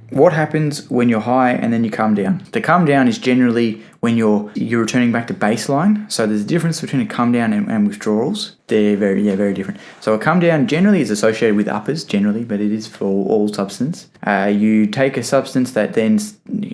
what happens when you're high and then you come down? The come down is generally when you're returning back to baseline. So there's a difference between a come down and withdrawals. They're very different. So a come down generally is associated with uppers, generally, but it is for all substance. You take a substance that then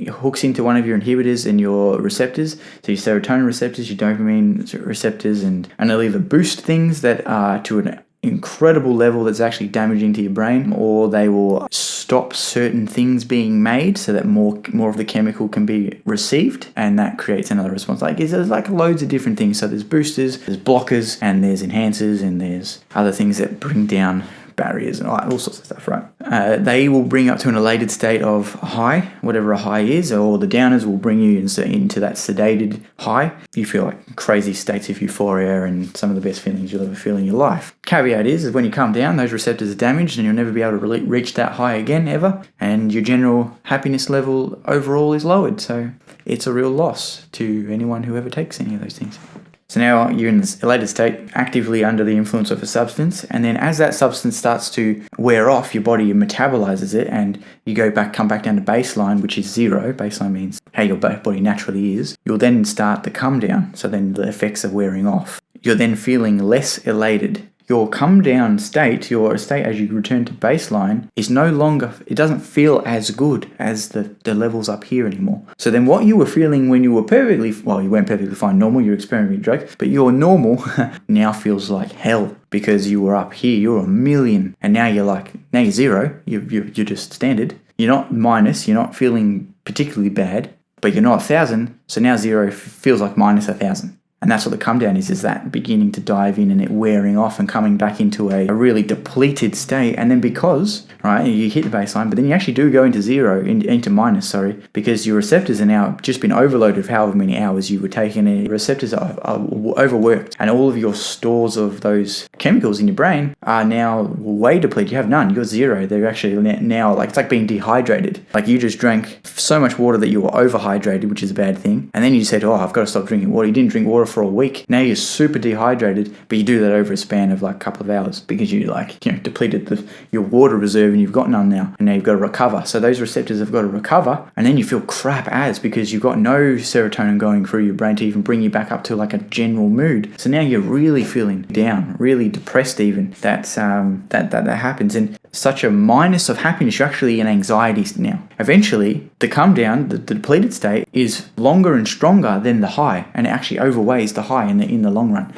hooks into one of your inhibitors and your receptors, so your serotonin receptors, your dopamine receptors, and they'll either boost things that are to an incredible level that's actually damaging to your brain, or they will stop certain things being made so that more of the chemical can be received, and that creates another response. There's like loads of different things. So there's boosters, there's blockers, and there's enhancers, and there's other things that bring down barriers and all sorts of stuff, right? They will bring up to an elated state of high, whatever a high is, or the downers will bring you into that sedated high. You feel like crazy states of euphoria and some of the best feelings you'll ever feel in your life. Caveat is when you come down, those receptors are damaged and you'll never be able to reach that high again, ever. And your general happiness level overall is lowered. So it's a real loss to anyone who ever takes any of those things. So now you're in this elated state, actively under the influence of a substance, and then as that substance starts to wear off, your body metabolizes it, and you come back down to baseline, which is 0. Baseline means how your body naturally is. You'll then start the come down, so then the effects are wearing off. You're then feeling less elated. Your come down state, your state as you return to baseline, is no longer, it doesn't feel as good as the levels up here anymore. So then what you were feeling when you were you weren't perfectly fine, normal, you're experimenting with drugs, but your normal now feels like hell because you were up here, you're 1,000,000, and now you're 0, you're just standard. You're not minus, you're not feeling particularly bad, but you're not 1,000, so now 0 feels like minus 1,000. And that's what the come down is that beginning to dive in and it wearing off and coming back into a really depleted state. And then because, right, you hit the baseline, but then you actually do go into into minus, because your receptors are now just been overloaded of however many hours you were taking. And your receptors are overworked, and all of your stores of those chemicals in your brain are now way depleted. You have none. You're 0. They're actually now it's like being dehydrated. Like you just drank so much water that you were overhydrated, which is a bad thing. And then you said, I've got to stop drinking water. You didn't drink water for a week. Now you're super dehydrated, but you do that over a span of like a couple of hours because you depleted your water reserve and you've got none now, and now you've got to recover. So those receptors have got to recover, and then you feel crap because you've got no serotonin going through your brain to even bring you back up to like a general mood. So now you're really feeling down, really depressed even. That happens, and such a minus of happiness, you're actually in anxiety now. Eventually, the come down, the depleted state, is longer and stronger than the high, and it actually overweighs the high in the long run.